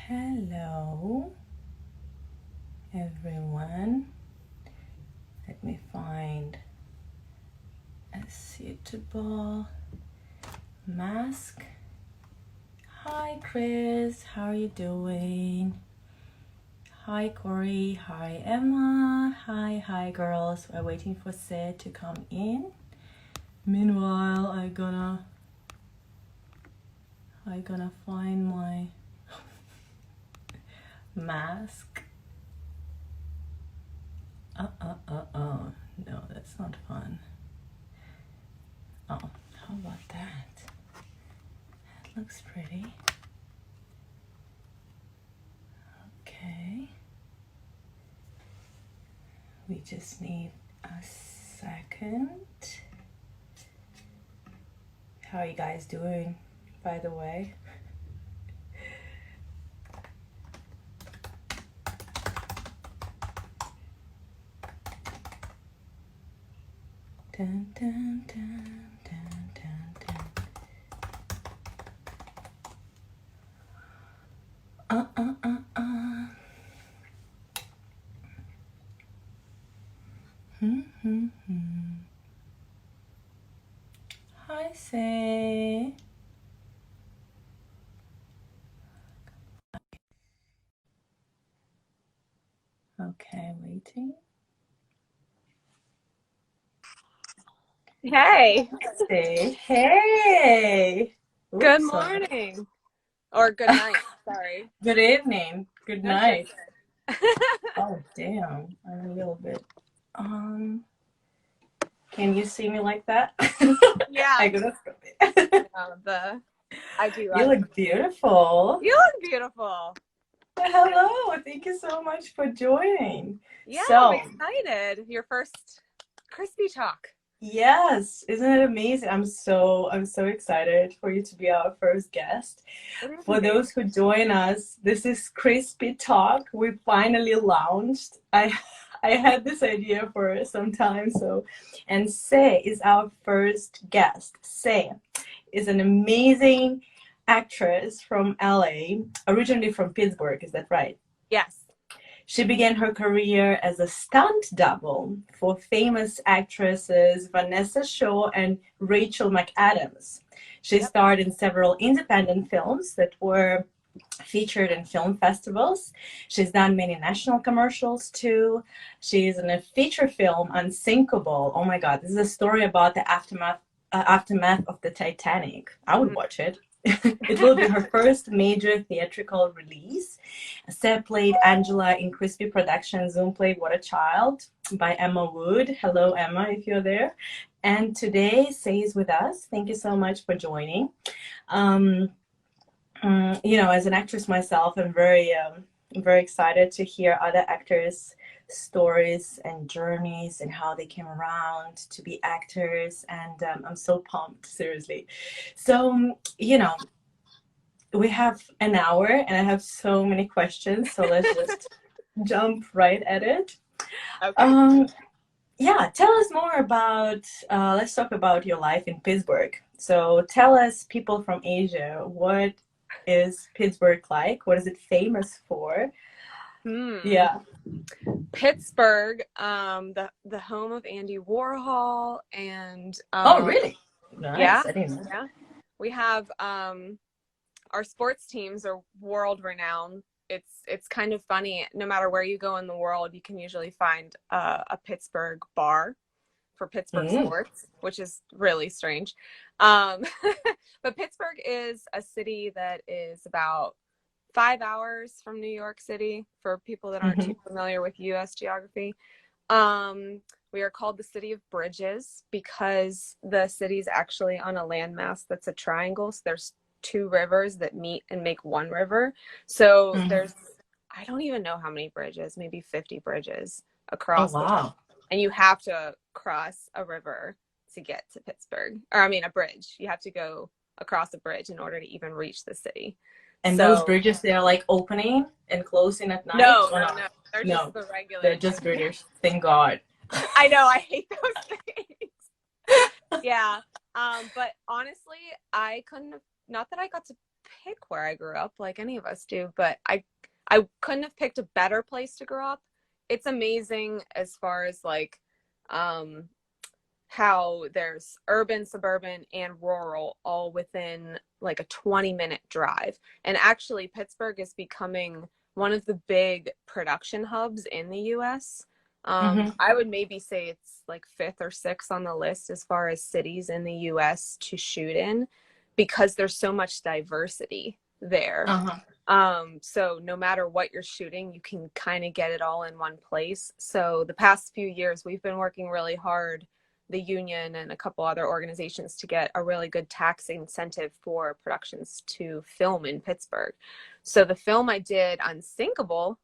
Hello, everyone. Let me find a suitable mask. Hi, Chris. How are you doing? Hi, Corey. Hi, Emma. Hi, girls. We're waiting for Sid to come in. Meanwhile, I gonna find my mask. No, that's not fun. Oh, how about that? That looks pretty. Okay. We just need a second. How are you guys doing, by the way? Dun, dun, dun, dun, dun, dun. Hi, Say. Okay, waiting. Hey. Say, hey. Oops, Good sorry. morning. Or good night. Sorry. Good evening. Good That's just night. Oh, damn. I'm a little bit. Can you see me like that? Yeah. I gotta stop it. I do. You look beautiful. You look beautiful. Hello. Thank you so much for joining. Yeah, So, I'm excited. Your first Krispy talk. yes, isn't it amazing? I'm so excited for you to be our first guest. For those who join us, this is Crispy Talk. We finally launched. I had this idea for some time, and Say is our first guest. Say is an amazing actress from LA, originally from Pittsburgh, is that right? Yes. She began her career as a stunt double for famous actresses Vanessa and Rachel McAdams. She starred in several independent films that were featured in film festivals. She's done many national commercials too. She's in a feature film, Unsinkable. Oh my God, this is a story about the aftermath of the Titanic. I would watch it. It will be her first major theatrical release. Seb played Angela in Crispy Productions' Zoom played What a Child by Emma Wood. Hello, Emma, if you're there. And today, Say is with us. Thank you so much for joining. As an actress myself, I'm very excited to hear other actors' stories and journeys and how they came around to be actors. And I'm so pumped, seriously. So, we have an hour and I have so many questions. So let's just jump right at it. Okay. Yeah, tell us more about, let's talk about your life in Pittsburgh. So tell us, people from Asia, what is Pittsburgh like? What is it famous for? Yeah. Pittsburgh, the home of Andy Warhol and Oh, really? Nice. Yeah. I didn't know. Yeah. We have our sports teams are world renowned. It's kind of funny. No matter where you go in the world, you can usually find a Pittsburgh bar for Pittsburgh sports, which is really strange. But Pittsburgh is a city that is about 5 hours from New York City for people that aren't too familiar with U.S. geography. We are called the City of Bridges because the city's actually on a landmass that's a triangle. So there's two rivers that meet and make one river. So there's, I don't even know how many bridges, maybe 50 bridges across. Oh, wow. And you have to cross a river to get to Pittsburgh. Or I mean, a bridge. You have to go across a bridge in order to even reach the city. And those bridges, they are like opening and closing at night? No. They're just the regular. They're just bridges. Thank God. I know. I hate those things. Yeah. But honestly, I couldn't have, not that I got to pick where I grew up like any of us do, but I couldn't have picked a better place to grow up. It's amazing as far as like how there's urban, suburban, and rural all within like a 20-minute drive. And actually, Pittsburgh is becoming one of the big production hubs in the US. I would maybe say it's like 5th or 6th on the list as far as cities in the US to shoot in, because there's so much diversity there. So no matter what you're shooting, you can kind of get it all in one place. So the past few years, we've been working really hard, the union and a couple other organizations, to get a really good tax incentive for productions to film in Pittsburgh. So the film I did, Unsinkable,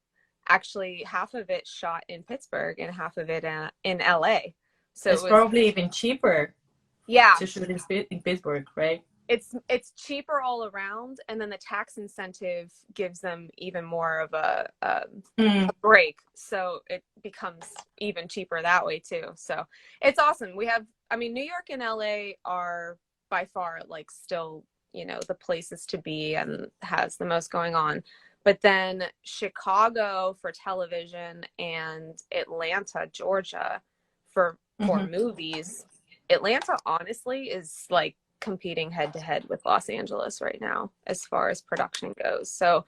actually half of it shot in Pittsburgh and half of it in LA. So it's probably even cheaper. Yeah. To shoot in Pittsburgh, right? It's cheaper all around, and then the tax incentive gives them even more of a break, so it becomes even cheaper that way too. So it's awesome. We have, I mean, New York and LA are by far like still, you know, the places to be and has the most going on, but then Chicago for television and Atlanta, Georgia for movies. Atlanta honestly is like competing head to head with Los Angeles right now as far as production goes. So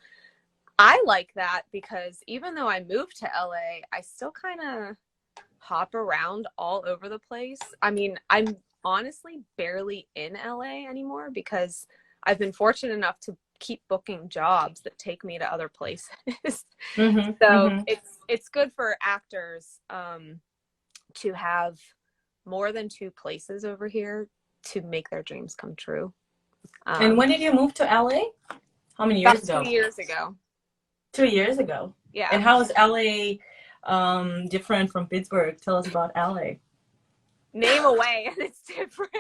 I like that, because even though I moved to LA, I still kind of hop around all over the place. I mean, I'm honestly barely in LA anymore because I've been fortunate enough to keep booking jobs that take me to other places. So it's good for actors to have more than 2 places over here to make their dreams come true. And when did you move to LA? How many years ago? 2 years ago. 2 years ago. Yeah. And how is LA different from Pittsburgh? Tell us about LA. Name away, and it's different.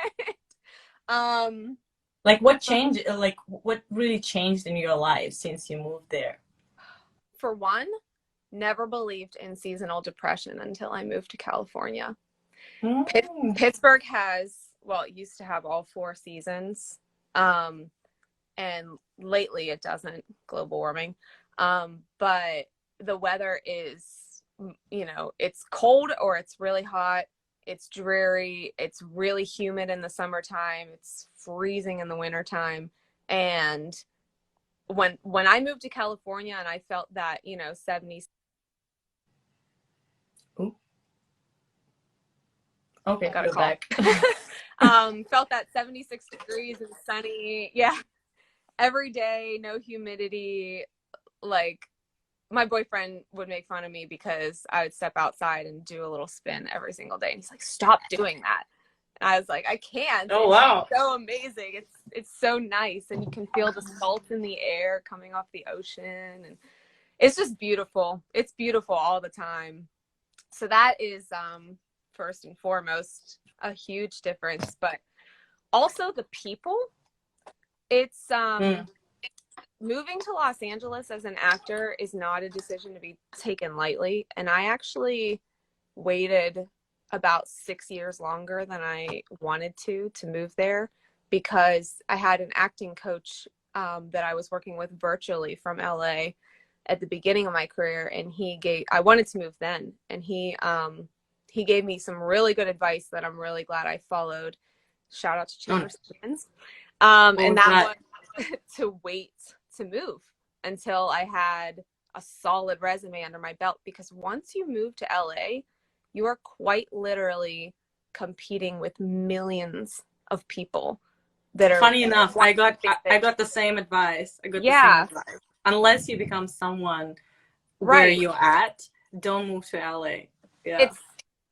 Like what changed? Like what really changed in your life since you moved there? For one, never believed in seasonal depression until I moved to California. Pittsburgh has, well, it used to have all 4 seasons. And lately it doesn't, global warming. But the weather is, you know, it's cold or it's really hot. It's dreary. It's really humid in the summertime. It's freezing in the wintertime. And when I moved to California and I felt that, you know, 70s. Okay, got a call. back. Felt that 76 degrees and sunny. Yeah. Every day, no humidity. Like, my boyfriend would make fun of me because I would step outside and do a little spin every single day. And he's like, stop doing that. And I was like, I can't. Oh, wow. It's so amazing. It's so nice. And you can feel the salt in the air coming off the ocean. And it's just beautiful. It's beautiful all the time. So that is, first and foremost, a huge difference. But also the people. It's moving to Los Angeles as an actor is not a decision to be taken lightly. And I actually waited about 6 years longer than I wanted to move there, because I had an acting coach that I was working with virtually from LA at the beginning of my career. And I wanted to move then. And he gave me some really good advice that I'm really glad I followed. Shout out to Chamber Stevens. And that was to wait to move until I had a solid resume under my belt, because once you move to LA, you are quite literally competing with millions of people that are. Funny enough, I got the same advice. Unless you become someone where you're at, don't move to LA. Yeah.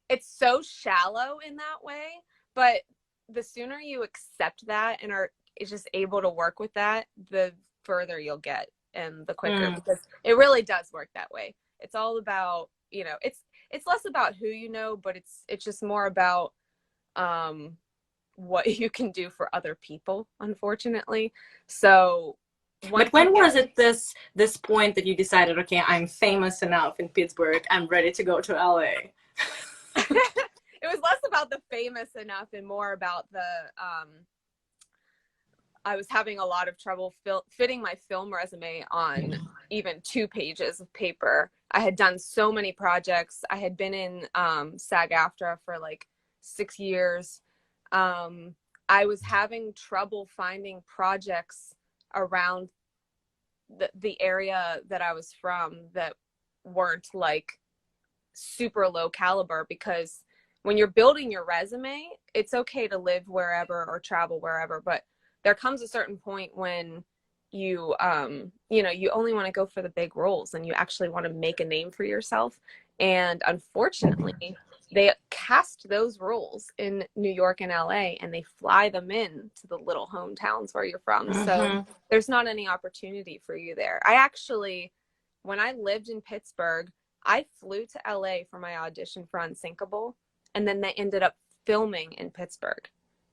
It's so shallow in that way, but the sooner you accept that and are just able to work with that, the further you'll get and the quicker, because it really does work that way. It's all about, you know, it's less about who you know, but it's just more about what you can do for other people, unfortunately. So but when was it this point that you decided, okay, I'm famous enough in Pittsburgh, I'm ready to go to LA? It was less about the famous enough and more about the I was having a lot of trouble fitting my film resume on even 2 pages of paper. I had done so many projects. I had been in SAG-AFTRA for like 6 years. I was having trouble finding projects around the area that I was from that weren't like super low caliber, because when you're building your resume, it's okay to live wherever or travel wherever, but there comes a certain point when you you only want to go for the big roles and you actually want to make a name for yourself. And unfortunately, they cast those roles in New York and LA, and they fly them in to the little hometowns where you're from. So there's not any opportunity for you there. I actually, when I lived in Pittsburgh, I flew to LA for my audition for Unsinkable, and then they ended up filming in Pittsburgh.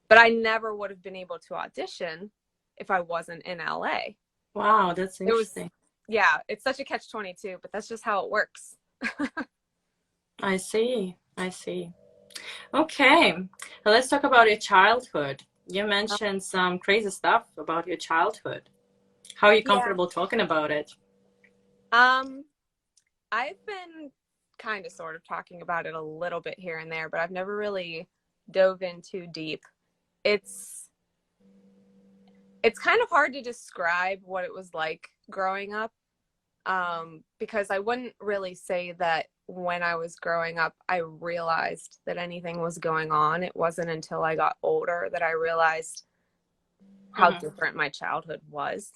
But I never would have been able to audition if I wasn't in LA. Wow, that's interesting. Yeah, it's such a catch-22, but that's just how it works. I see. Okay, now let's talk about your childhood. You mentioned some crazy stuff about your childhood. How are you comfortable talking about it? I've been kind of sort of talking about it a little bit here and there, but I've never really dove in too deep. It's kind of hard to describe what it was like growing up, because I wouldn't really say that when I was growing up, I realized that anything was going on. It wasn't until I got older that I realized how different my childhood was.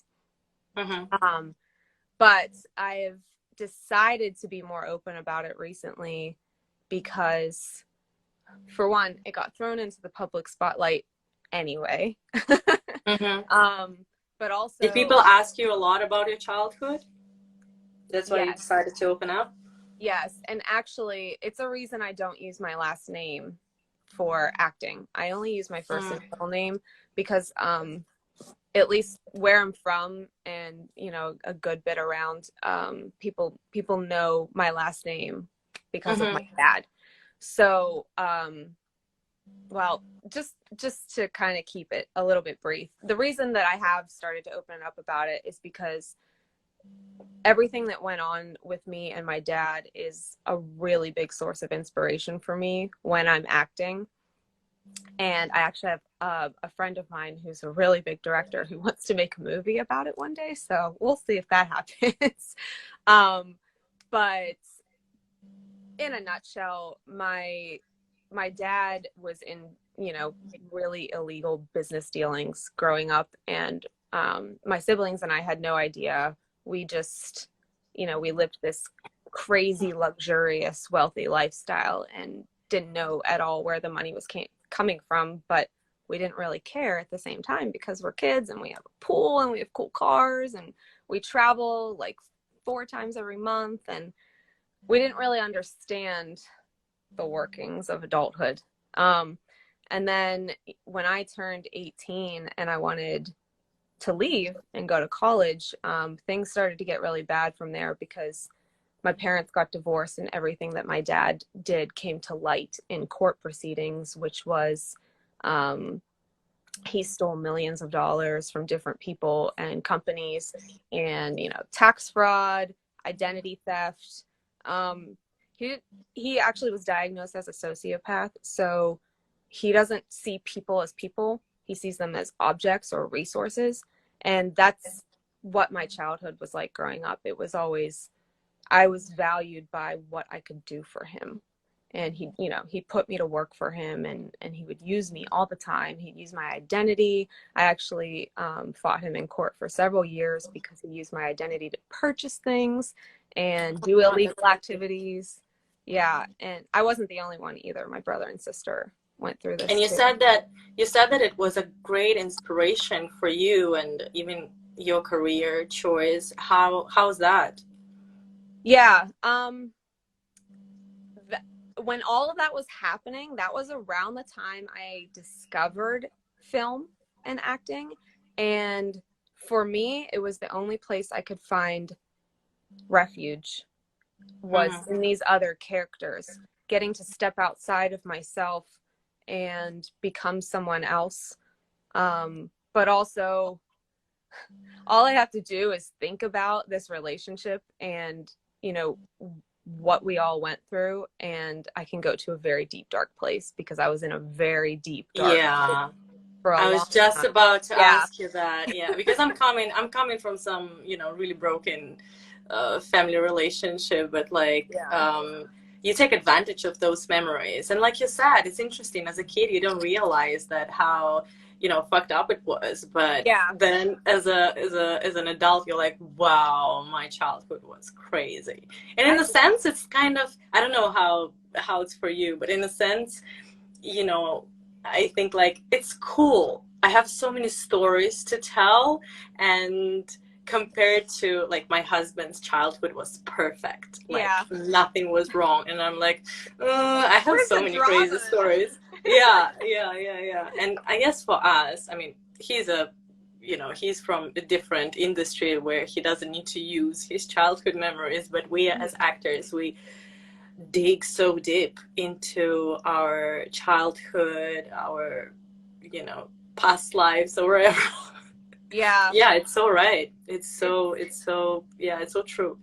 But I've decided to be more open about it recently because, for one, it got thrown into the public spotlight anyway. But also, did people ask you a lot about your childhood? That's why you decided to open up? Yes, and actually, it's a reason I don't use my last name for acting. I only use my first and middle name because, at least where I'm from, and a good bit around, people know my last name because of my dad. So, well, just to kind of keep it a little bit brief, the reason that I have started to open up about it is because everything that went on with me and my dad is a really big source of inspiration for me when I'm acting. And I actually have a friend of mine who's a really big director who wants to make a movie about it one day. So we'll see if that happens. But in a nutshell, my dad was in, really illegal business dealings growing up. And my siblings and I had no idea. We just, we lived this crazy, luxurious, wealthy lifestyle and didn't know at all where the money was coming from. But we didn't really care at the same time because we're kids and we have a pool and we have cool cars and we travel like 4 times every month. And we didn't really understand the workings of adulthood. And then when I turned 18 and I wanted to leave and go to college, things started to get really bad from there because my parents got divorced and everything that my dad did came to light in court proceedings, which was he stole millions of dollars from different people and companies, and tax fraud, identity theft. He actually was diagnosed as a sociopath, so he doesn't see people as people. He sees them as objects or resources. And that's what my childhood was like growing up. It was always, I was valued by what I could do for him. And he put me to work for him, and he would use me all the time. He'd use my identity. I actually fought him in court for several years because he used my identity to purchase things and do illegal activities. Yeah, and I wasn't the only one either. My brother and sister went through this. And you said that it was a great inspiration for you and even your career choice. How's that? Yeah. When all of that was happening, that was around the time I discovered film and acting. And for me, it was the only place I could find refuge was in these other characters, getting to step outside of myself and become someone else. but also all I have to do is think about this relationship and, you know, what we all went through, and I can go to a very deep, dark place, because I was in a very deep, dark place Yeah. for a I long was just time. about to Yeah. ask you that. Yeah, because I'm coming from some, really broken family relationship, but like Yeah. you take advantage of those memories. And like you said, it's interesting, as a kid you don't realize that how, fucked up it was, but Yeah. then as an adult you're like, wow, my childhood was crazy. And in a sense it's kind of, I don't know how it's for you, but in a sense, you know, I think like it's cool. I have so many stories to tell, and compared to like my husband's childhood was perfect. Like Yeah. nothing was wrong, and I'm like, I have Where's so the many drama crazy in stories. Yeah, yeah, yeah, yeah. And I guess for us, I mean, he's from a different industry where he doesn't need to use his childhood memories, but we it? as actors, we dig so deep into our childhood, our, past lives or whatever. Yeah. Yeah, it's so right. It's so true.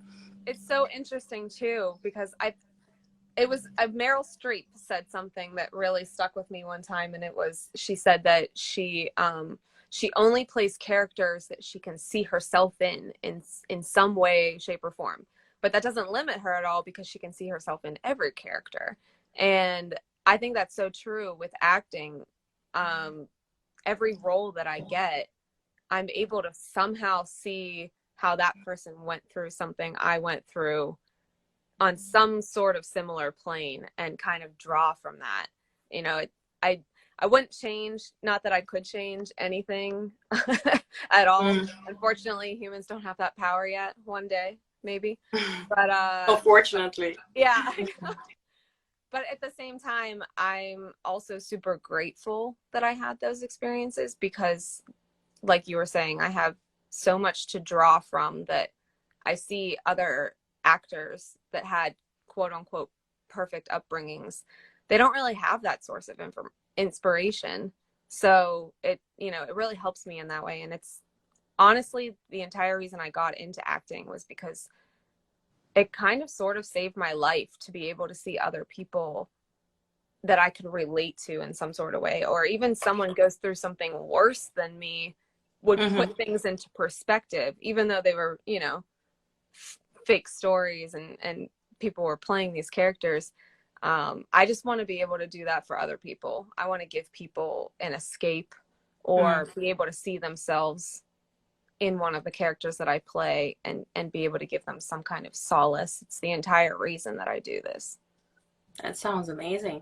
It's so interesting too, because Meryl Streep said something that really stuck with me one time, and she said that she only plays characters that she can see herself in some way, shape, or form. But that doesn't limit her at all, because she can see herself in every character. And I think that's so true with acting. Every role that I get, I'm able to somehow see how that person went through something I went through on some sort of similar plane, and kind of draw from that. You know, I I wouldn't change, not that I could change anything at all. Mm. Unfortunately, humans don't have that power yet. One day, maybe. But Unfortunately. yeah. But at the same time, I'm also super grateful that I had those experiences, because like you were saying, I have so much to draw from, that I see other actors that had quote unquote perfect upbringings. They don't really have that source of inspiration. So it really helps me in that way. And it's honestly the entire reason I got into acting was because it kind of sort of saved my life to be able to see other people that I could relate to in some sort of way, or even someone goes through something worse than me, would put things into perspective, even though they were, fake stories, and people were playing these characters. I just want to be able to do that for other people. I want to give people an escape, or be able to see themselves in one of the characters that I play, and be able to give them some kind of solace. It's the entire reason that I do this. That sounds amazing.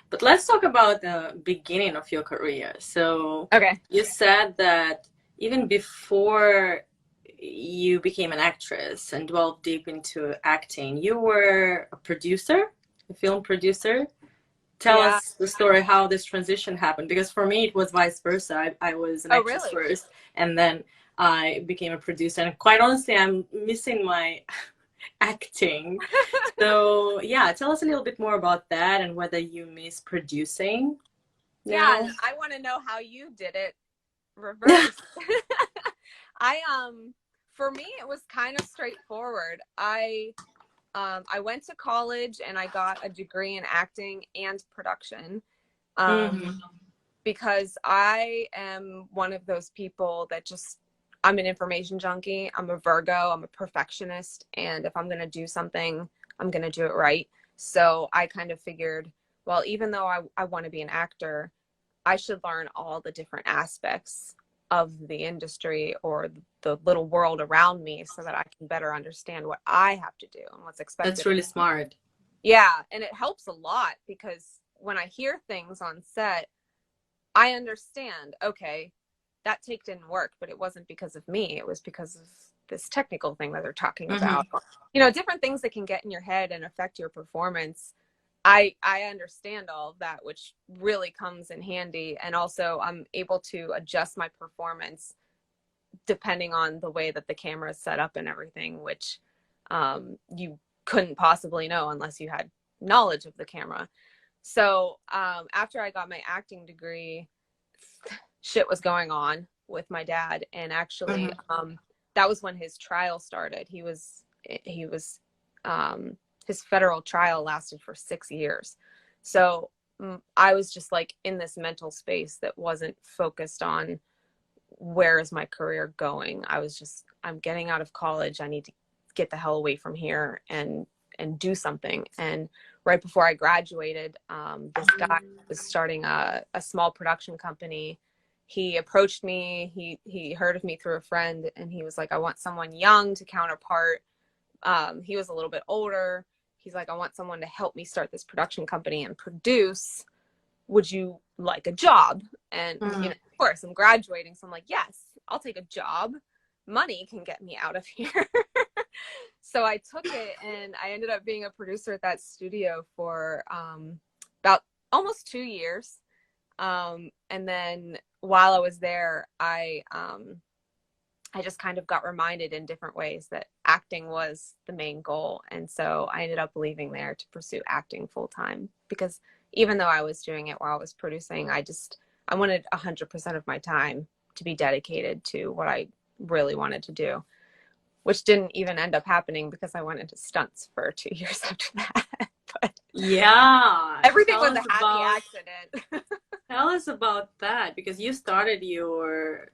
But let's talk about the beginning of your career. So Okay. you said that even before you became an actress and delved deep into acting, you were a producer, a film producer. Tell Yeah. us the story, how this transition happened. Because for me, it was vice versa. I was an actress Really? first, and then I became a producer. And quite honestly, I'm missing my acting. So yeah, tell us a little bit more about that, and whether you miss producing Yeah, now. and I want to know how you did it reverse. I For me it was kind of straightforward. I went to college and I got a degree in acting and production. Mm-hmm. Because I am one of those people that I'm an information junkie. I'm a Virgo. I'm a perfectionist. And if I'm going to do something, I'm going to do it right. So I kind of figured, well, even though I want to be an actor, I should learn all the different aspects of the industry, or the little world around me, so that I can better understand what I have to do and what's expected. That's really smart. Yeah. And it helps a lot, because when I hear things on set, I understand, okay, that take didn't work, but it wasn't because of me. It was because of this technical thing that they're talking about. Different things that can get in your head and affect your performance. I understand all of that, which really comes in handy. And also I'm able to adjust my performance depending on the way that the camera is set up and everything, which you couldn't possibly know unless you had knowledge of the camera. So after I got my acting degree, shit was going on with my dad. And actually, that was when his trial started. His federal trial lasted for 6 years. So I was just like in this mental space that wasn't focused on where is my career going. I'm getting out of college. I need to get the hell away from here and do something. And right before I graduated, this guy was starting a small production company. He approached me. He heard of me through a friend, and he was like, I want someone young to counterpart. He was a little bit older. He's like, I want someone to help me start this production company and produce. Would you like a job? And you know, of course, I'm graduating, so I'm like, yes, I'll take a job. Money can get me out of here. So I took it, and I ended up being a producer at that studio for about almost 2 years. And then while I was there, I just kind of got reminded in different ways that acting was the main goal. And so I ended up leaving there to pursue acting full time, because even though I was doing it while I was producing, I wanted 100% of my time to be dedicated to what I really wanted to do, which didn't even end up happening because I went into stunts for 2 years after that. But yeah, everything was a happy accident. Tell us about that, because you started your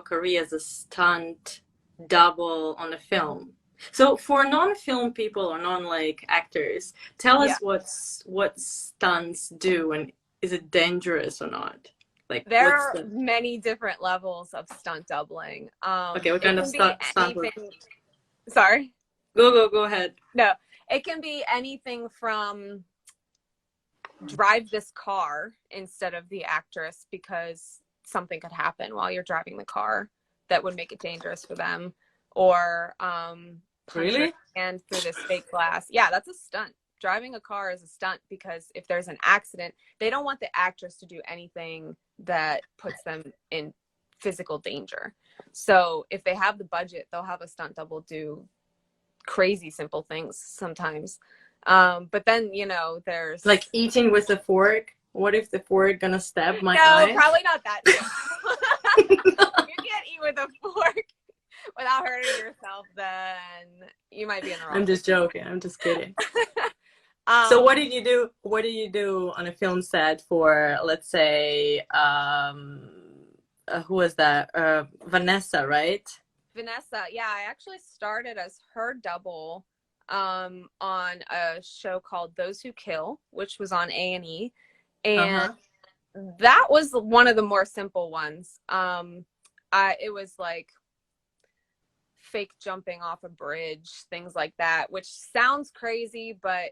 career as a stunt double on a film. So for non-film people or non-like actors, tell us what stunts do, and is it dangerous or not? Like, there are many different levels of stunt doubling. Okay, what kind of stunt? Sorry. Go ahead. No, it can be anything from drive this car instead of the actress because something could happen while you're driving the car that would make it dangerous for them, or punch your hand through this fake glass. Yeah, that's a stunt. Driving a car is a stunt because if there's an accident, they don't want the actress to do anything that puts them in physical danger. So if they have the budget, they'll have a stunt double do crazy simple things sometimes. But then, you know, there's like eating with a fork. What if the fork gonna stab my eye? No, probably not that. You can't eat with a fork without hurting yourself, then you might be in the wrong. I'm just joking. I'm just kidding. So what did you do? What did you do on a film set for, let's say, who was that? Vanessa, right? Vanessa, yeah, I actually started as her double on a show called Those Who Kill, which was on A&E, and that was one of the more simple ones. It was like fake jumping off a bridge, things like that, which sounds crazy, but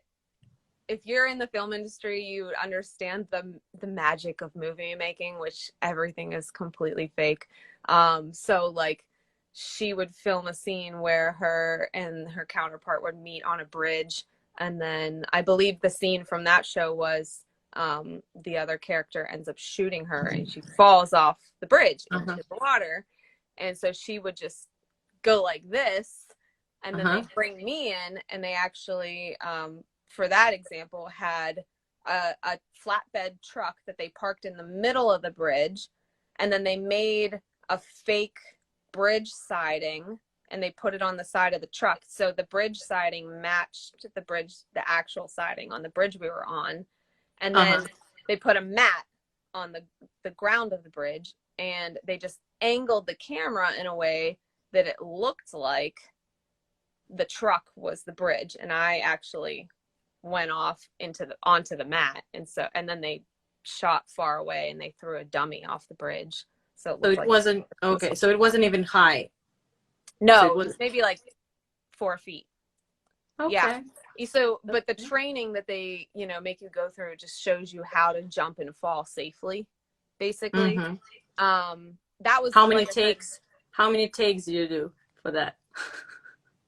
if you're in the film industry, you understand the magic of movie making, which everything is completely fake. So like she would film a scene where her and her counterpart would meet on a bridge, and then I believe the scene from that show was the other character ends up shooting her and she falls off the bridge into the water, and so she would just go like this, and then they bring me in, and they actually for that example had a flatbed truck that they parked in the middle of the bridge, and then they made a fake bridge siding and they put it on the side of the truck, so the bridge siding matched the actual siding on the bridge we were on, and then they put a mat on the ground of the bridge, and they just angled the camera in a way that it looked like the truck was the bridge, and I actually went off onto the mat, and then they shot far away and they threw a dummy off the bridge, so it wasn't okay. So it wasn't even high. No, so it was maybe like 4 feet. Okay. Yeah. So, but the training that they, you know, make you go through just shows you how to jump and fall safely, basically. That was how many takes? How many takes do you do for that?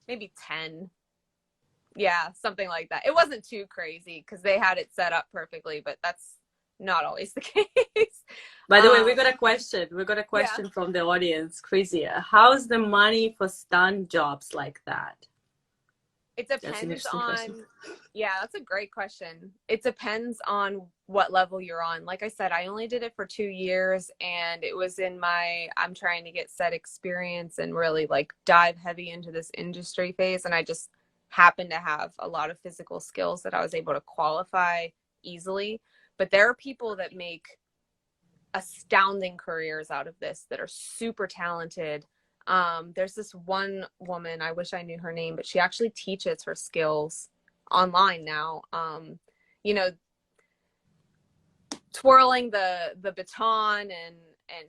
Maybe 10. Yeah, something like that. It wasn't too crazy because they had it set up perfectly, but that's not always the case. By the way, we got a question. We got a question from the audience. Crazy. How's the money for stunt jobs like that? It That's an depends interesting question. on, yeah, that's a great question. It depends on what level you're on. Like I said, I only did it for 2 years, and it was in my, I'm trying to get set experience and really like dive heavy into this industry phase. And I just happened to have a lot of physical skills that I was able to qualify easily. But there are people that make astounding careers out of this that are super talented. There's this one woman, I wish I knew her name, but she actually teaches her skills online now. You know, twirling the baton and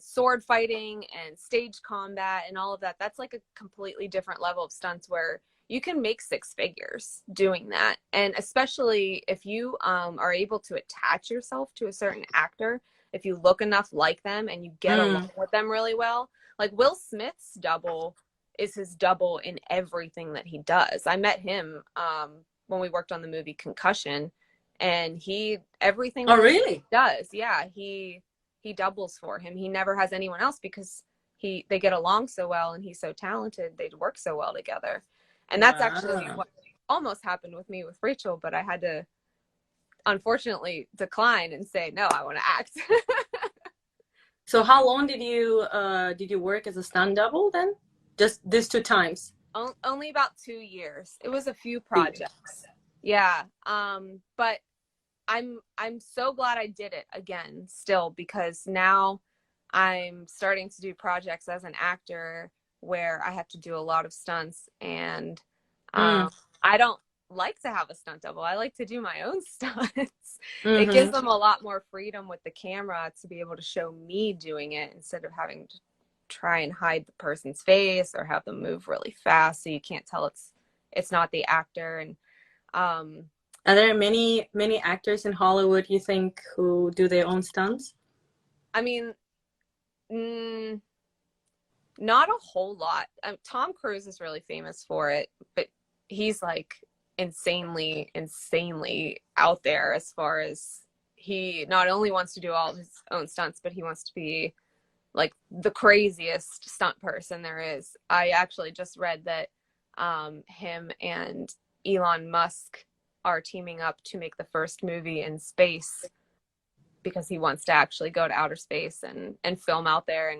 sword fighting and stage combat and all of that. That's like a completely different level of stunts where you can make 6 figures doing that. And especially if you are able to attach yourself to a certain actor, if you look enough like them and you get along with them really well. Like Will Smith's double is his double in everything that he does. I met him when we worked on the movie Concussion, and everything Oh, Will really? Smith does, yeah, he doubles for him. He never has anyone else because they get along so well, and he's so talented. They work so well together. And that's actually what almost happened with me with Rachel, but I had to unfortunately decline and say, no, I want to act. So how long did you work as a stunt double then? Just these 2 times? Only about 2 years. It was a few projects. Yeah. But I'm so glad I did it again still, because now I'm starting to do projects as an actor where I have to do a lot of stunts, and I don't like to have a stunt double. I like to do my own stunts. It gives them a lot more freedom with the camera to be able to show me doing it instead of having to try and hide the person's face or have them move really fast so you can't tell it's not the actor. And are there many actors in Hollywood, you think, who do their own stunts? I mean, not a whole lot. Tom Cruise is really famous for it, but he's like insanely out there as far as he not only wants to do all of his own stunts, but he wants to be like the craziest stunt person there is. I actually just read that him and Elon Musk are teaming up to make the first movie in space, because he wants to actually go to outer space and film out there.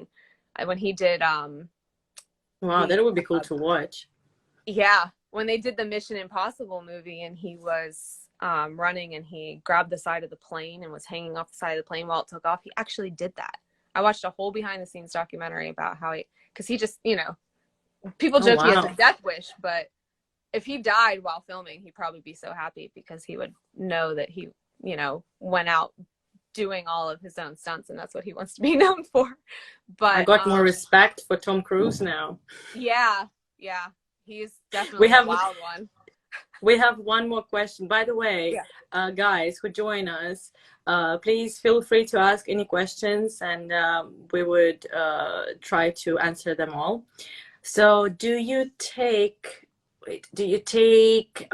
And when he did wow, that would be cool to watch. Yeah, when they did the Mission Impossible movie, and he was running and he grabbed the side of the plane and was hanging off the side of the plane while it took off, he actually did that. I watched a whole behind the scenes documentary about how because he just, people joke he has a death wish, but if he died while filming, he'd probably be so happy because he would know that he, went out doing all of his own stunts, and that's what he wants to be known for. But I got more respect for Tom Cruise now. Yeah, he's definitely a wild one. We have one more question. By the way, guys who join us, please feel free to ask any questions, and we would try to answer them all. So do you take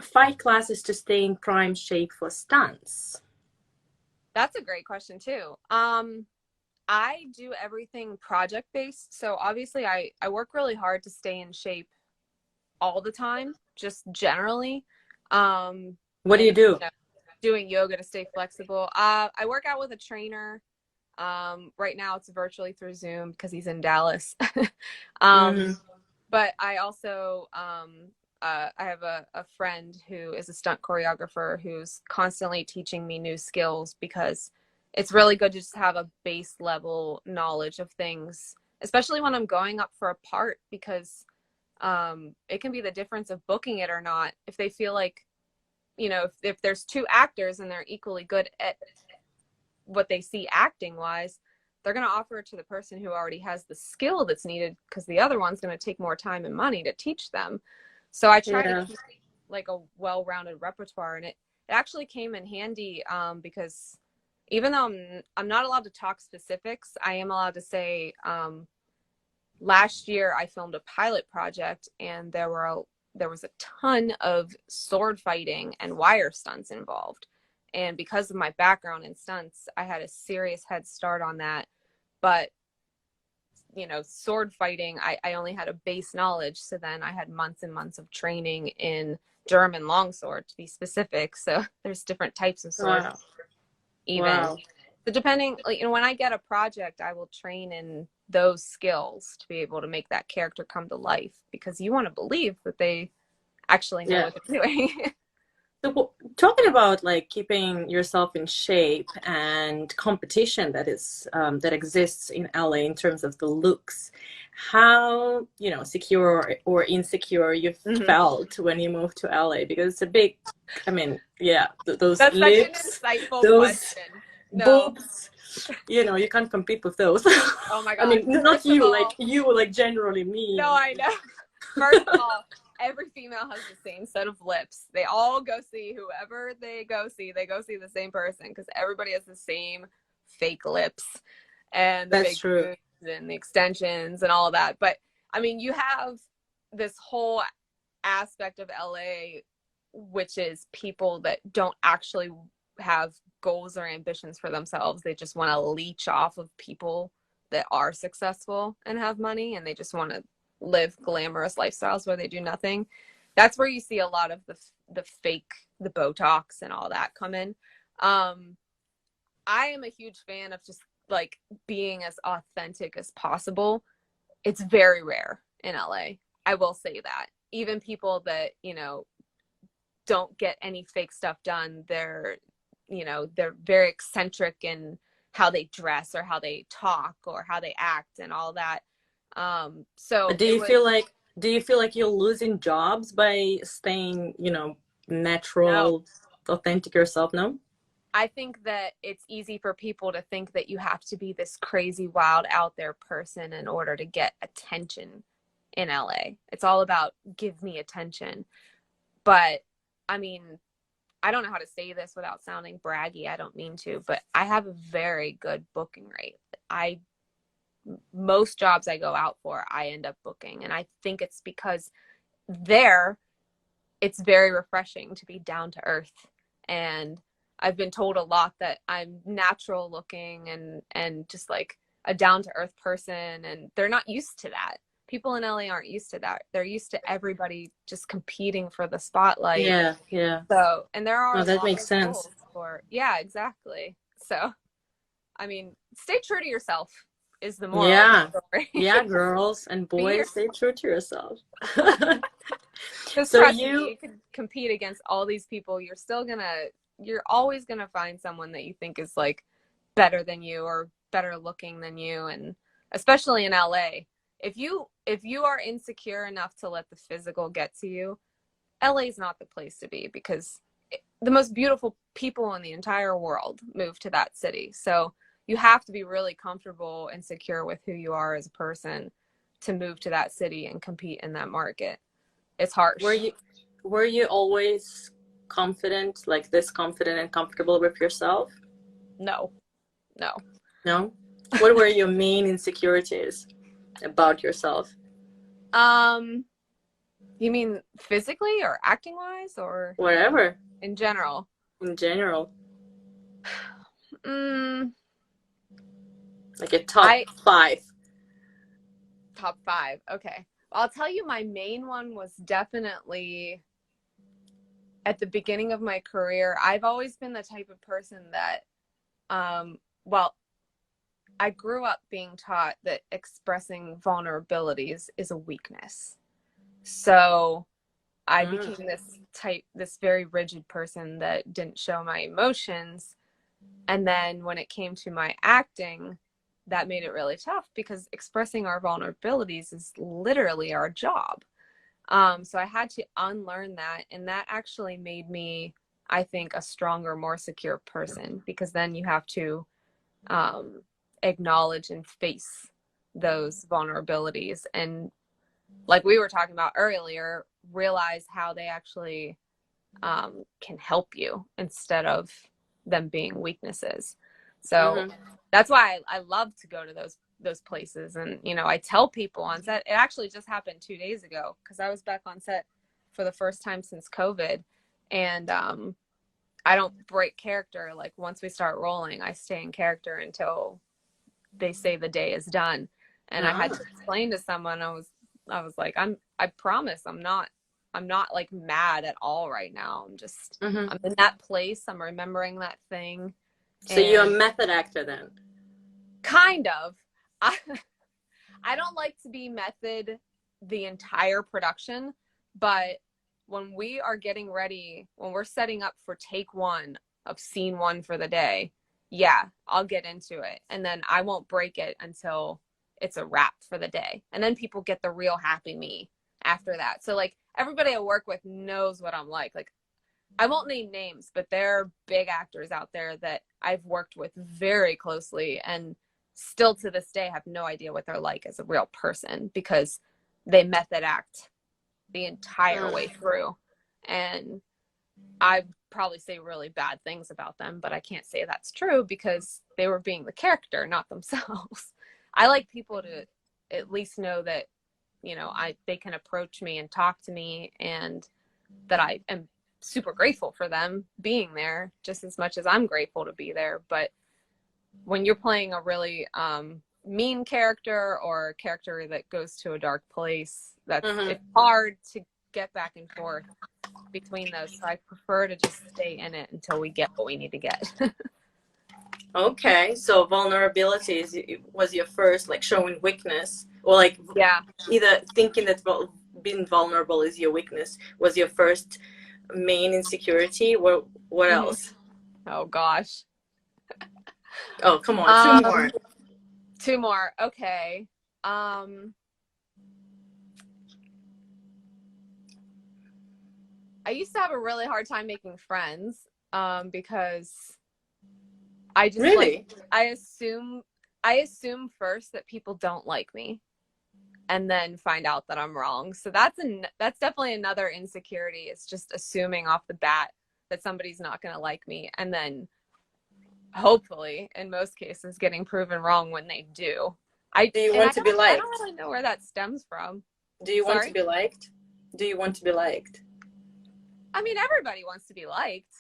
fight classes to stay in prime shape for stunts? That's a great question too. I do everything project based. So obviously I work really hard to stay in shape all the time, just generally. What do you do? Doing yoga to stay flexible. I work out with a trainer. Right now it's virtually through Zoom because he's in Dallas. But I also, I have a friend who is a stunt choreographer who's constantly teaching me new skills, because it's really good to just have a base level knowledge of things, especially when I'm going up for a part, because it can be the difference of booking it or not. If they feel like, if there's 2 actors and they're equally good at what they see acting wise, they're going to offer it to the person who already has the skill that's needed, because the other one's going to take more time and money to teach them. So I try to keep like a well-rounded repertoire, and it actually came in handy because even though I'm not allowed to talk specifics, I am allowed to say last year I filmed a pilot project, and there was a ton of sword fighting and wire stunts involved. And because of my background in stunts, I had a serious head start on that. But you know, sword fighting, I only had a base knowledge. So then I had months and months of training in German longsword, to be specific. So there's different types of swords. Wow. Even. Wow. So depending, like, you know, when I get a project, I will train in those skills to be able to make that character come to life, because you want to believe that they actually know Yeah. what they're doing. So talking about like keeping yourself in shape and competition that is that exists in LA in terms of the looks, how, you know, secure or insecure you felt when you moved to LA? Because it's a big, I mean, yeah, those That's lips, such an insightful those question. No. boobs, you know, you can't compete with those. Oh my I God. mean, not you, like you, like generally me. No, I know. First of all, every female has the same set of lips. They all go see whoever they go see the same person, because everybody has the same fake lips and the That's big true. boobs and the extensions and all of that. But I mean, you have this whole aspect of LA, which is people that don't actually have goals or ambitions for themselves. They just want to leech off of people that are successful and have money, and they just want to live glamorous lifestyles where they do nothing. That's where you see a lot of the fake, the Botox and all that come in. I am a huge fan of just like being as authentic as possible. It's very rare in LA. I will say that. Even people that, you know, don't get any fake stuff done, they're, you know, they're very eccentric in how they dress or how they talk or how they act and all that. So Do you feel like you're losing jobs by staying, you know, no, natural, authentic yourself? No? I think that it's easy for people to think that you have to be this crazy, wild, out there person in order to get attention in LA. It's all about give me attention. But I mean, I don't know how to say this without sounding braggy. I don't mean to, but I have a very good booking rate. Most jobs I go out for, I end up booking. And I think it's because there, it's very refreshing to be down to earth. And I've been told a lot that I'm natural looking and just like a down to earth person. And they're not used to that. People in LA aren't used to that. They're used to everybody just competing for the spotlight. Yeah, yeah. So, and there are Oh, a that lot makes of sense. rules for, yeah, exactly. So, I mean, stay true to yourself is the moral of Yeah. the story. Yeah, girls and Be boys, yourself. stay true to yourself. Because So trust me, you, you can compete against all these people. You're always gonna find someone that you think is like better than you or better looking than you. And especially in LA, if you are insecure enough to let the physical get to you, LA is not the place to be, because the most beautiful people in the entire world move to that city. So you have to be really comfortable and secure with who you are as a person to move to that city and compete in that market. It's were harsh. you were you always confident, like this confident and comfortable with yourself? No, no. No? What were your main insecurities about yourself? Um, you mean physically or acting wise or Whatever, in general? in general. Mm, Like a top I five. top five. Okay. I'll tell you my main one was definitely at the beginning of my career. I've always been the type of person that, well, I grew up being taught that expressing vulnerabilities is a weakness. So I Mm. became this very rigid person that didn't show my emotions. And then when it came to my acting, that made it really tough, because expressing our vulnerabilities is literally our job. So I had to unlearn that. And that actually made me, I think, a stronger, more secure person, because then you have to acknowledge and face those vulnerabilities. And like we were talking about earlier, realize how they actually can help you instead of them being weaknesses. So Mm-hmm. that's why I love to go to those places. And you know, I tell people on set. It actually just happened 2 days ago, because I was back on set for the first time since COVID, and I don't break character. Like once we start rolling, I stay in character until they say the day is done. And I had to explain to someone, I was like, I promise I'm not like mad at all right now. I'm just, I'm in that place. I'm remembering that thing. So you're a method actor then? Kind of. I don't like to be method the entire production, but when we are getting ready, when we're setting up for take one of scene one for the day, yeah, I'll get into it. And then I won't break it until it's a wrap for the day. And then people get the real happy me after that. So like everybody I work with knows what I'm like. Like I won't name names, but there are big actors out there that I've worked with very closely and still to this day have no idea what they're like as a real person because they method act the entire way through. And I probably say really bad things about them, but I can't say that's true because they were being the character, not themselves. I like people to at least know that, you know, they can approach me and talk to me and that I am super grateful for them being there just as much as I'm grateful to be there. But when you're playing a really mean character or a character that goes to a dark place, it's hard to get back and forth between those. So I prefer to just stay in it until we get what we need to get. Okay, so vulnerability was your first like showing weakness, or like either thinking that being vulnerable is your weakness was your first main insecurity. What else? Oh gosh. Oh, come on, two more. Okay. I used to have a really hard time making friends because I just I assume first that people don't like me and then find out that I'm wrong. So that's definitely another insecurity. It's just assuming off the bat that somebody's not going to like me and then hopefully in most cases getting proven wrong when they do. Do you want to be liked? I don't really know where that stems from. Do you want to be liked? Do you want to be liked? I mean, everybody wants to be liked.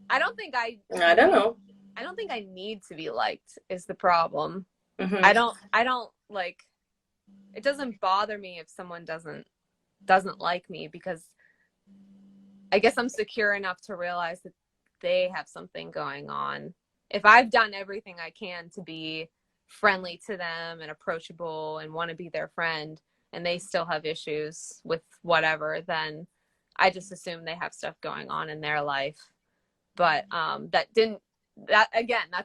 I don't know. I don't think I need to be liked is the problem. I don't like, it doesn't bother me if someone doesn't like me because I guess I'm secure enough to realize that they have something going on. If I've done everything I can to be friendly to them and approachable and want to be their friend and they still have issues with whatever, then I just assume they have stuff going on in their life. But that's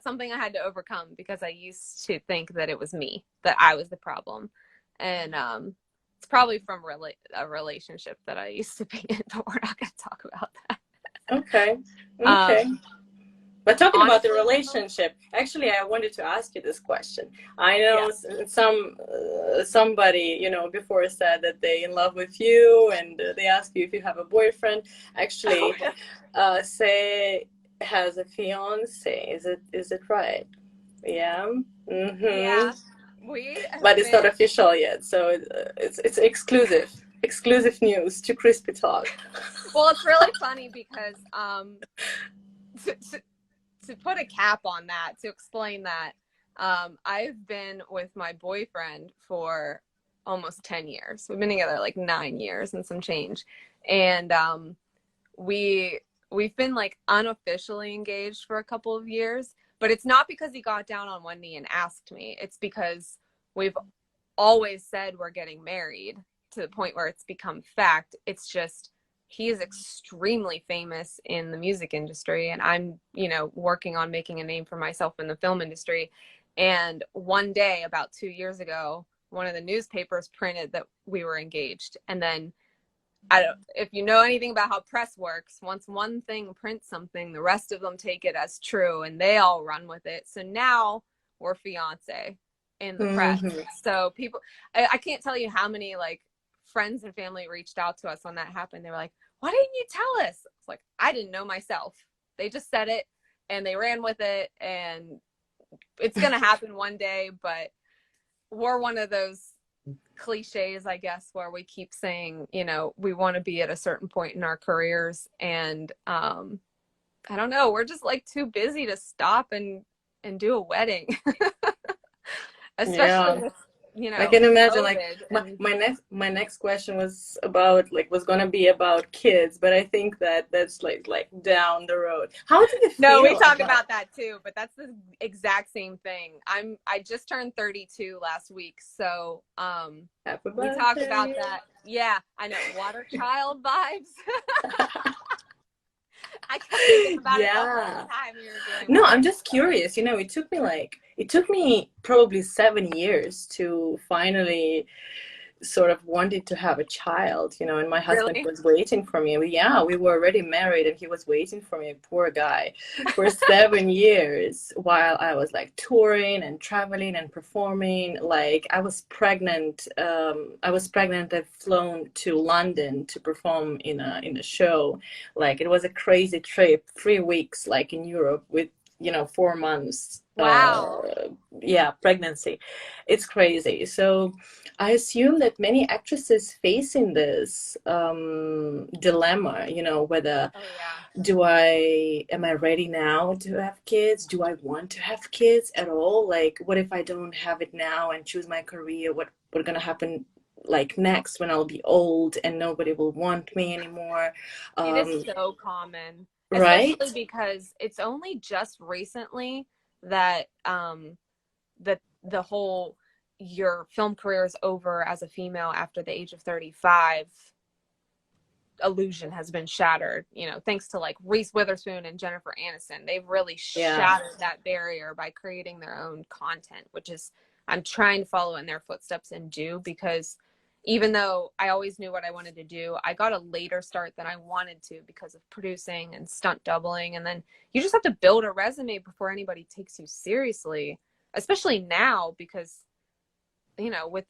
something I had to overcome because I used to think that it was me, that I was the problem. And it's probably from a relationship that I used to be in, but we're not going to talk about that. Okay. But talking about the relationship, actually, I wanted to ask you this question. I know somebody, you know, before said that they're in love with you and they ask you if you have a boyfriend. Actually, say has a fiance. Is it right? Yeah. Yeah. But it's not official yet, so it's exclusive news to Krispy Talk. Well, it's really funny because to put a cap on that, to explain that, I've been with my boyfriend for almost 10 years. We've been together like 9 years and some change. And we've been like unofficially engaged for a couple of years, but it's not because he got down on one knee and asked me. It's because we've always said we're getting married to the point where it's become fact. It's just he is extremely famous in the music industry and I'm, you know, working on making a name for myself in the film industry. And one day about 2 years ago, one of the newspapers printed that we were engaged. And then if you know anything about how press works, once one thing prints something, the rest of them take it as true and they all run with it. So now we're fiance in the press. So people, I can't tell you how many like friends and family reached out to us when that happened. They were like, why didn't you tell us? It's like, I didn't know myself. They just said it and they ran with it and it's going to happen one day, but we're one of those cliches, I guess, where we keep saying, you know, we want to be at a certain point in our careers. And I don't know, we're just like too busy to stop and do a wedding. Especially you know, I can imagine. Like COVID and my next question was about was gonna be about kids, but I think that's like down the road. How do you no, we feel talk about? about that too, but that's the exact same thing. I just turned 32 last week, so Happy we talk birthday. about that. Yeah, I know, water child vibes. I kept thinking about it the whole time we were doing No, that. I'm just curious. It took me probably 7 years to finally sort of wanted to have a child, and my husband Really? was waiting for me. Yeah, we were already married and he was waiting for me, poor guy, for 7 years while I was like touring and traveling and performing. Like I was pregnant. I've flown to London to perform in a show. Like it was a crazy trip, 3 weeks like in Europe with 4 months Wow. yeah, pregnancy. It's crazy. So I assume that many actresses facing this dilemma, whether Oh yeah. am I ready now to have kids? Do I want to have kids at all? Like, what if I don't have it now and choose my career? What gonna happen like next when I'll be old and nobody will want me anymore? It is so common, Right? especially because it's only just recently that that the whole your film career is over as a female after the age of 35 illusion has been shattered, thanks to like Reese Witherspoon and Jennifer Aniston. They've really Yeah. shattered that barrier by creating their own content, which is I'm trying to follow in their footsteps and do, because even though I always knew what I wanted to do, I got a later start than I wanted to because of producing and stunt doubling. And then you just have to build a resume before anybody takes you seriously, especially now, because, with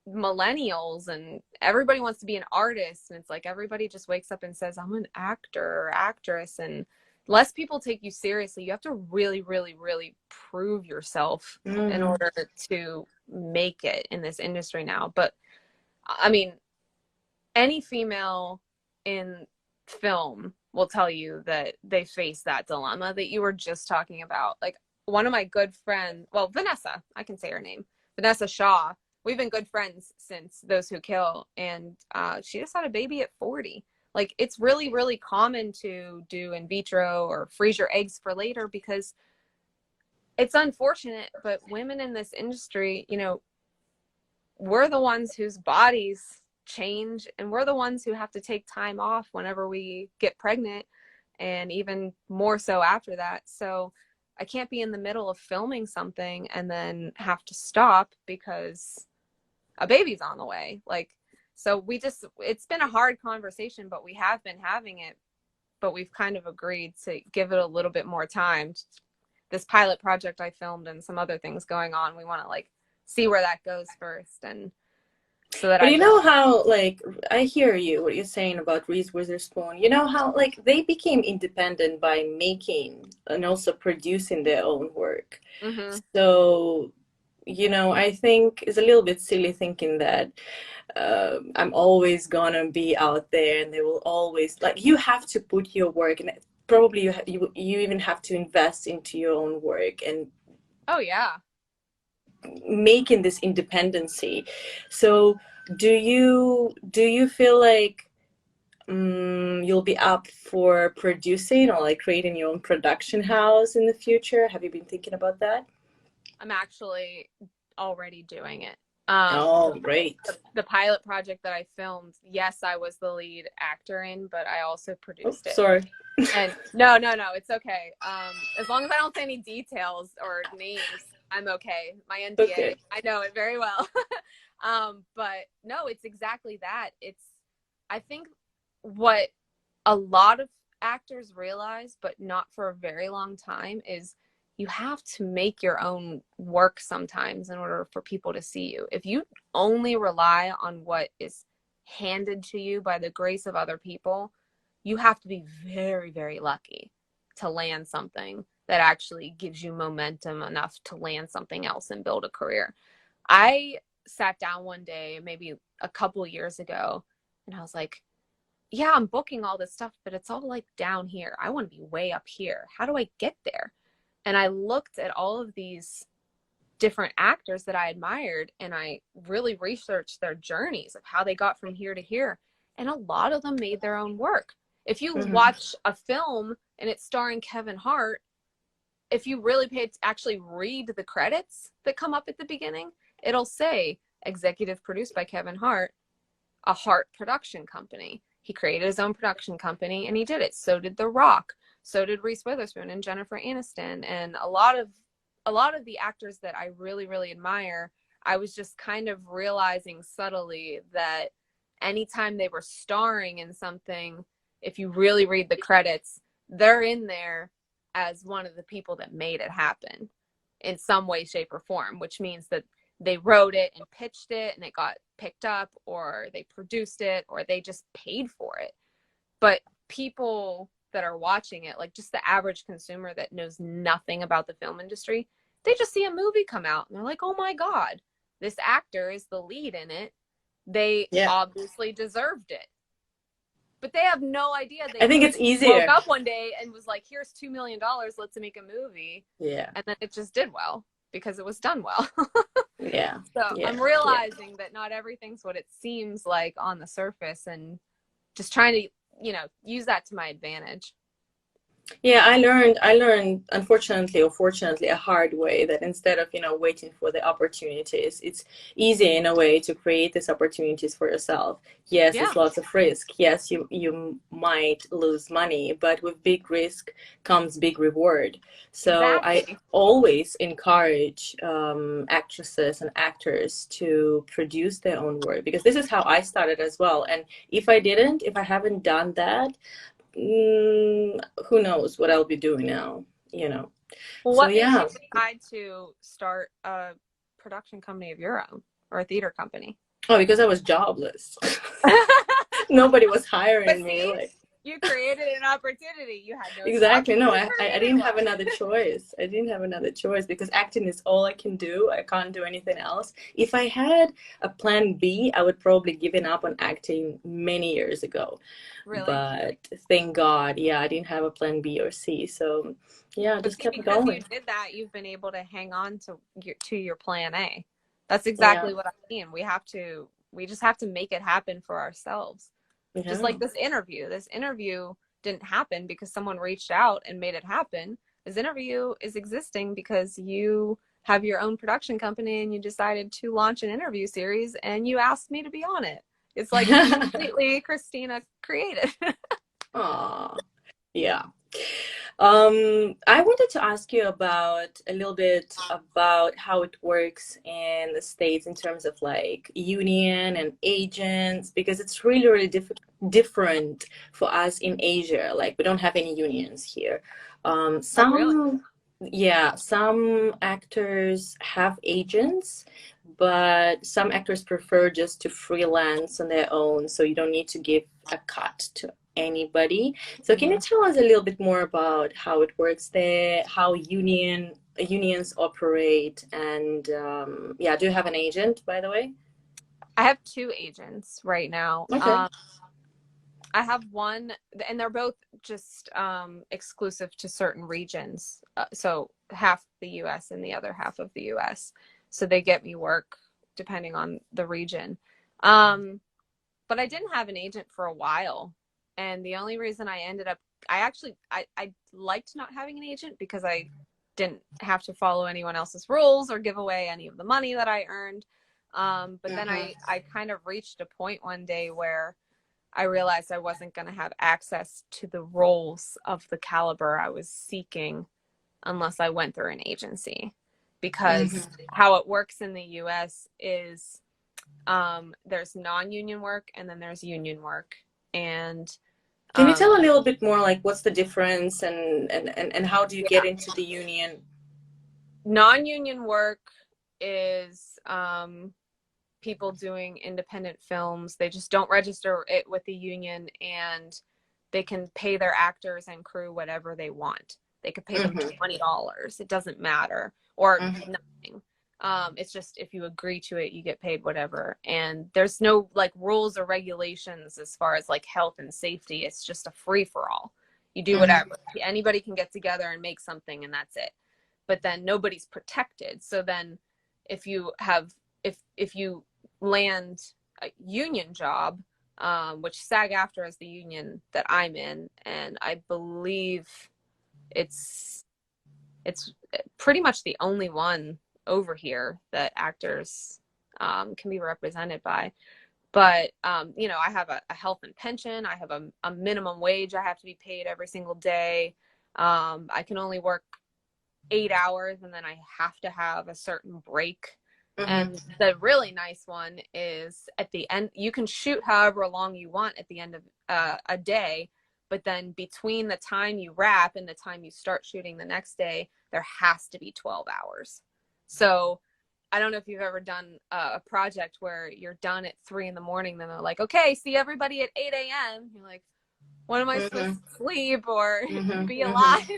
millennials and everybody wants to be an artist. And it's like everybody just wakes up and says, I'm an actor or actress. And less people take you seriously. You have to really, really, really prove yourself in order to make it in this industry now. But I mean, any female in film will tell you that they face that dilemma that you were just talking about. Like one of my good friends, well, Vanessa, I can say her name, Vanessa Shaw. We've been good friends since Those Who Kill, and she just had a baby at 40. Like it's really, really common to do in vitro or freeze your eggs for later, because it's unfortunate, but women in this industry, we're the ones whose bodies change, and we're the ones who have to take time off whenever we get pregnant, and even more so after that. So I can't be in the middle of filming something and then have to stop because a baby's on the way. So it's been a hard conversation, but we have been having it, but we've kind of agreed to give it a little bit more time. This pilot project I filmed and some other things going on, we want to see where that goes first. And so that But you know how, I hear you, what you're saying about Reese Witherspoon. You know how, they became independent by making and also producing their own work. Mm-hmm. So, I think it's a little bit silly thinking that I'm always gonna be out there and they will always, you have to put your work, and probably you even have to invest into your own work and oh yeah, making this independency. So do you feel like you'll be up for producing or creating your own production house in the future? Have you been thinking about that? I'm actually already doing it. Oh, great. The pilot project that I filmed, yes, I was the lead actor in, but I also produced it. Sorry. And no, it's okay. As long as I don't say any details or names, I'm okay. My NDA, Okay. I know it very well. But no, it's exactly that. I think what a lot of actors realize, but not for a very long time, is you have to make your own work sometimes in order for people to see you. If you only rely on what is handed to you by the grace of other people, you have to be very, very lucky to land something that actually gives you momentum enough to land something else and build a career. I sat down one day, maybe a couple years ago, and I was like, yeah, I'm booking all this stuff, but it's all down here. I want to be way up here. How do I get there? And I looked at all of these different actors that I admired, and I really researched their journeys of how they got from here to here. And a lot of them made their own work. If you watch a film and it's starring Kevin Hart, if you really actually read the credits that come up at the beginning, it'll say executive produced by Kevin Hart, a Hart production company. He created his own production company and he did it. So did The Rock. So did Reese Witherspoon and Jennifer Aniston. And a lot of the actors that I really, really admire, I was just kind of realizing subtly that anytime they were starring in something, if you really read the credits, they're in there as one of the people that made it happen in some way, shape, or form, which means that they wrote it and pitched it and it got picked up, or they produced it, or they just paid for it. But people that are watching it, like just the average consumer that knows nothing about the film industry, they just see a movie come out and they're like, oh my God, this actor is the lead in it. They obviously deserved it. But they have no idea. I think it's easier. Woke up one day and was like, here's $2 million, let's make a movie. Yeah. And then it just did well because it was done well. So I'm realizing that not everything's what it seems like on the surface, and just trying to, use that to my advantage. Yeah, I learned, unfortunately or fortunately, a hard way, that instead of, waiting for the opportunities, it's easy in a way to create these opportunities for yourself. Yes, it's lots of risk. Yes, you might lose money, but with big risk comes big reward. So I always encourage actresses and actors to produce their own work, because this is how I started as well. And if I haven't done that, who knows what I'll be doing now, Well, what made you decide to start a production company of your own, or a theater company? Oh, because I was jobless. Nobody was hiring me. You created an opportunity. You had no exactly. No, I didn't have another choice. I didn't have another choice because acting is all I can do. I can't do anything else. If I had a plan B, I would probably given up on acting many years ago. Really? But thank God, I didn't have a plan B or C. So just kept going. Because you did that, you've been able to hang on to your plan A. That's exactly what I mean. We just have to make it happen for ourselves. Just like this interview didn't happen because someone reached out and made it happen. This interview is existing because you have your own production company and you decided to launch an interview series and you asked me to be on it. It's like completely Christina created. Aw, yeah. I wanted to ask you a little bit about how it works in the States in terms of like union and agents, because it's really, really different for us in Asia. Like we don't have any unions here. Some actors have agents, but some actors prefer just to freelance on their own, so you don't need to give a cut to anybody. So can you tell us a little bit more about how it works there, how unions operate, and do you have an agent, by the way? I have 2 agents right now. Okay. I have one, and they're both just exclusive to certain regions. So half the US and the other half of the US. So they get me work depending on the region. But I didn't have an agent for a while. And the only reason I ended up, I liked not having an agent because I didn't have to follow anyone else's rules or give away any of the money that I earned. But then I kind of reached a point one day where I realized I wasn't going to have access to the roles of the caliber I was seeking unless I went through an agency. Because how it works in the US is there's non-union work and then there's union work. And can you tell a little bit more, like what's the difference and how do you get into the union? Non-union work is people doing independent films. They just don't register it with the union, and they can pay their actors and crew whatever they want. They could pay them $20. It doesn't matter, or nothing. It's just if you agree to it, you get paid whatever. And there's no like rules or regulations as far as like health and safety. It's just a free for all. You do whatever. Anybody can get together and make something, and that's it. But then nobody's protected. So then if you have, if you land a union job, which SAG-AFTRA is the union that I'm in, and I believe it's pretty much the only one over here that actors can be represented by. But you know, I have a health and pension. I have a minimum wage I have to be paid every single day. I can only work 8 hours, and then I have to have a certain break. And the really nice one is at the end, you can shoot however long you want at the end of a day, but then between the time you wrap and the time you start shooting the next day, there has to be 12 hours. So I don't know if you've ever done a project where you're done at 3 a.m, then they're like, okay, see everybody at 8 a.m. You're like, when am I supposed to sleep or be alive?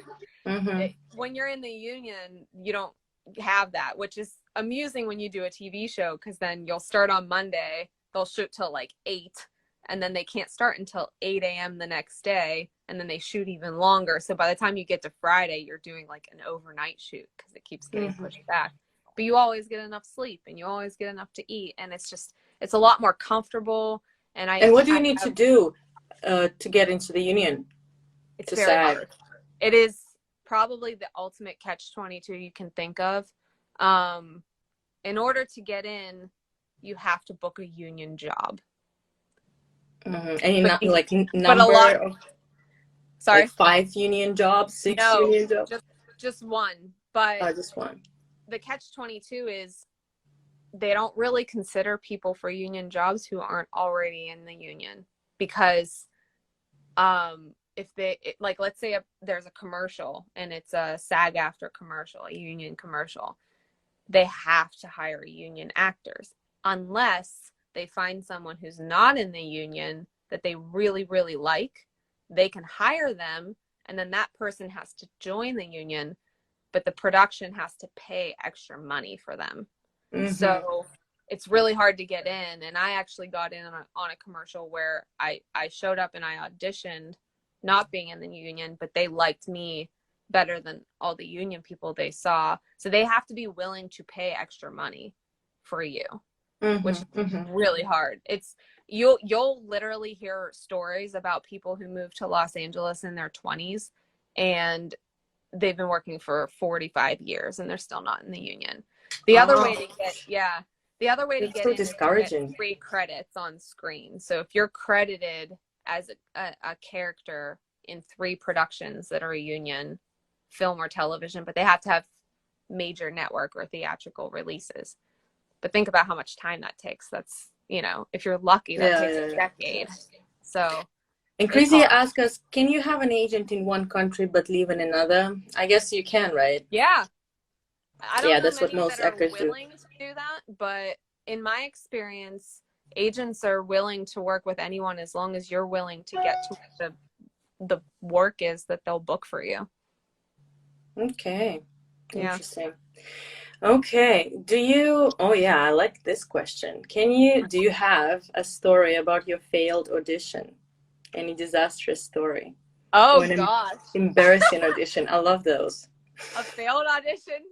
When you're in the union, you don't have that, which is amusing when you do a TV show, because then you'll start on Monday, they'll shoot till like 8, and then they can't start until 8 a.m. the next day, and then they shoot even longer. So by the time you get to Friday, you're doing like an overnight shoot because it keeps getting pushed back. But you always get enough sleep and you always get enough to eat, and it's a lot more comfortable. And what do you need to do to get into the union? It's very hard. It is probably the ultimate catch-22 you can think of. In order to get in, you have to book a union job. And not like number sorry, like 5 union jobs, 6 union jobs? Just one. But just one. The catch-22 is they don't really consider people for union jobs who aren't already in the union, because if they, like, let's say there's a commercial and it's a SAG-AFTRA commercial, a union commercial, they have to hire union actors unless they find someone who's not in the union that they really, really like. They can hire them, and then that person has to join the union, but the production has to pay extra money for them. So it's really hard to get in. And I actually got in on a commercial where I showed up and I auditioned not being in the union, but they liked me better than all the union people they saw. So they have to be willing to pay extra money for you, which is really hard. You'll literally hear stories about people who moved to Los Angeles in their 20s and they've been working for 45 years and they're still not in the union. The other way to get in is to get 3 credits on screen. So if you're credited as a character in 3 productions that are a union, film or television, but they have to have major network or theatrical releases. But think about how much time that takes. That's, you know, if you're lucky, that takes a decade. So. And Chrissy asked us, can you have an agent in one country but live in another? I guess you can, right? Yeah. I don't know that's what most actors do. Willing to do that, but in my experience, agents are willing to work with anyone as long as you're willing to get to what the work is that they'll book for you. Okay. Interesting. Okay. I like this question. Do you have a story about your failed audition? Any disastrous story? Oh, gosh. Embarrassing audition. I love those. A failed audition?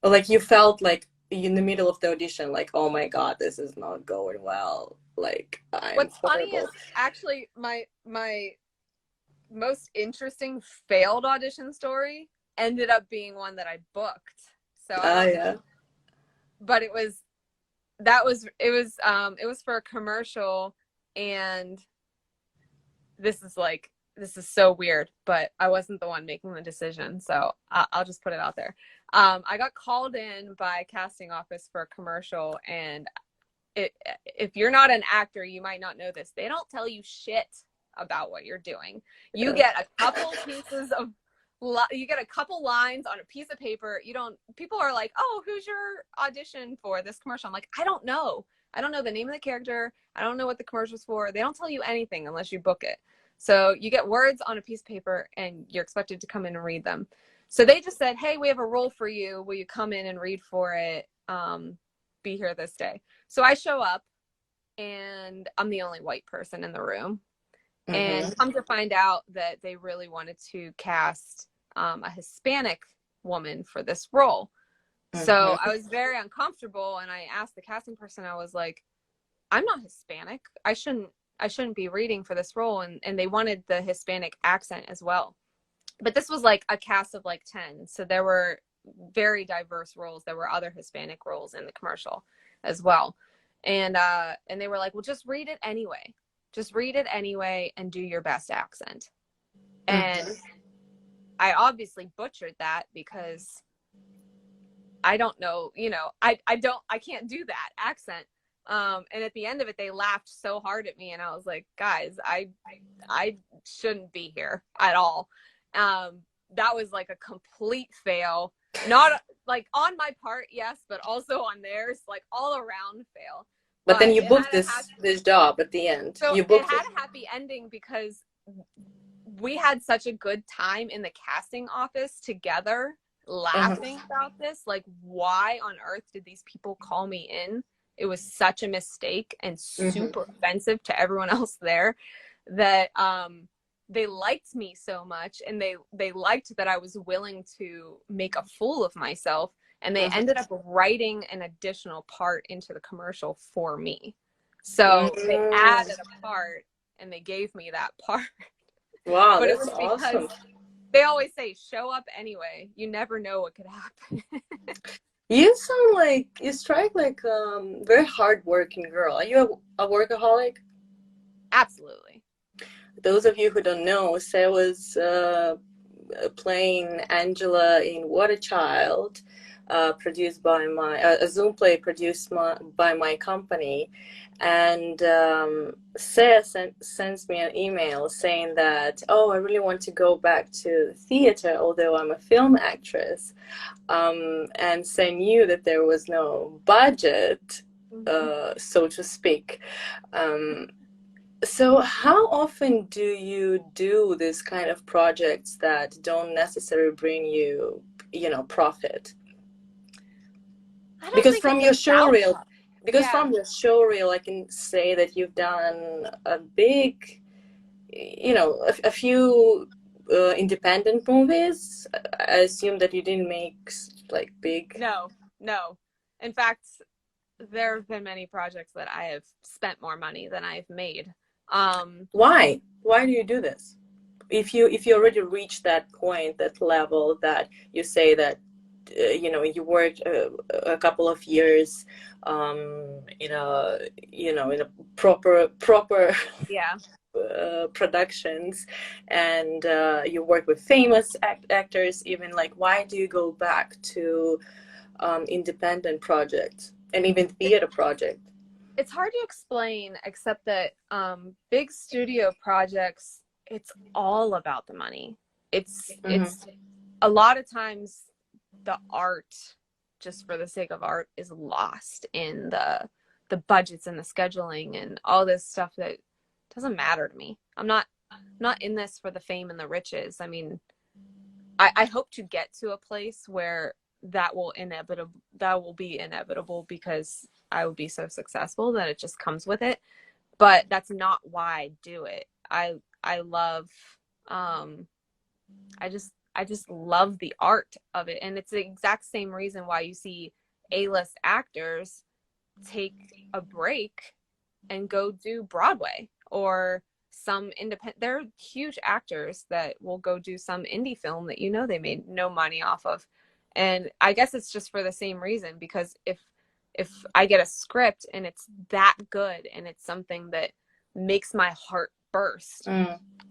Or like you felt like in the middle of the audition, like, oh my God, this is not going well. Like, what's funny is actually my most interesting failed audition story ended up being one that I booked. So but it was for a commercial, and this is so weird, but I wasn't the one making the decision, so I'll just put it out there. I got called in by a casting office for a commercial, and if you're not an actor, you might not know this. They don't tell you shit about what you're doing. You get a couple lines on a piece of paper. People are like, oh, who's your audition for this commercial? I'm like, I don't know the name of the character. I don't know what the commercial's for. They don't tell you anything unless you book it. So you get words on a piece of paper and you're expected to come in and read them. So they just said, hey, we have a role for you. Will you come in and read for it? Be here this day. So I show up and I'm the only white person in the room. And come to find out that they really wanted to cast a Hispanic woman for this role. So I was very uncomfortable, and I asked the casting person, I was like, I'm not Hispanic. I shouldn't be reading for this role. And they wanted the Hispanic accent as well. But this was like a cast of like 10. So there were very diverse roles. There were other Hispanic roles in the commercial as well. And they were like, well, just read it anyway. Just read it anyway and do your best accent. And I obviously butchered that because I don't know, you know, I can't do that accent. And at the end of it, they laughed so hard at me, and I was like, guys, I shouldn't be here at all. That was like a complete fail, not like on my part, yes, but also on theirs, like all around fail. But then you booked this job at the end. So you booked it had a happy ending because we had such a good time in the casting office together, laughing about this. Like, why on earth did these people call me in? It was such a mistake and super offensive to everyone else there that they liked me so much, and they liked that I was willing to make a fool of myself, and they ended up writing an additional part into the commercial for me. So they added a part and they gave me that part. Wow, but that's it was because awesome. They always say, show up anyway. You never know what could happen. You sound like, you strike like very hard-working girl. Are you a workaholic? Absolutely. Those of you who don't know, Sarah was playing Angela in What a Child, produced by a Zoom play produced by my company. And Sarah sends me an email saying that, oh, I really want to go back to theater, although I'm a film actress. And Sarah knew that there was no budget, so to speak. So how often do you do this kind of projects that don't necessarily bring you, profit? Because from your show reel, I can say that you've done a big, a few independent movies. I assume that you didn't make like big. No. In fact, there have been many projects that I have spent more money than I've made. Why do you do this? If you already reached that point, that level that you say that you worked a couple of years in a proper productions, and you work with famous actors, even, like, why do you go back to independent projects and even theater project? It's hard to explain, except that big studio projects, it's all about the money. It's a lot of times the art, just for the sake of art, is lost in the budgets and the scheduling and all this stuff that doesn't matter to me. I'm not in this for the fame and the riches. I mean, I hope to get to a place where that will be inevitable because I would be so successful that it just comes with it. But that's not why I do it. I love I just love the art of it. And it's the exact same reason why you see A-list actors take a break and go do Broadway, or some independent. There are huge actors that will go do some indie film that they made no money off of. And I guess it's just for the same reason, because if I get a script and it's that good and it's something that makes my heart burst,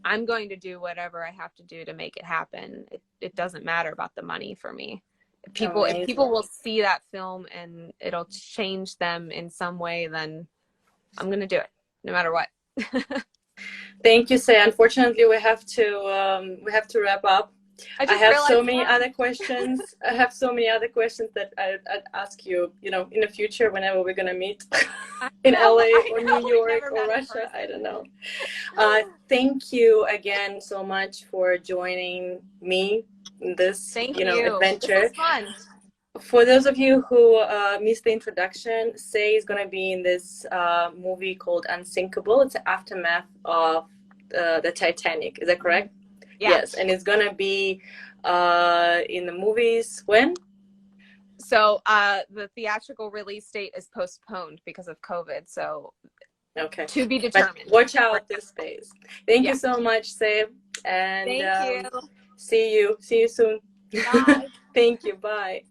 I'm going to do whatever I have to do to make it happen. It doesn't matter about the money for me. If people will see that film and it'll change them in some way, then I'm going to do it no matter what. Thank you, Say. Unfortunately, we have to wrap up. I have so many other questions. I have so many other questions that I'd ask you, in the future, whenever we're going to meet in LA or New York or Russia. I don't know. Thank you again so much for joining me in this, adventure. This was fun. For those of you who missed the introduction, Say is going to be in this movie called Unsinkable. It's an aftermath of the Titanic. Is that correct? Yeah. Yes, and it's going to be in the movies when? So the theatrical release date is postponed because of COVID. So okay, to be determined. But watch out this space. Thank you so much, Save, and thank you. See you soon. Bye. Thank you. Bye.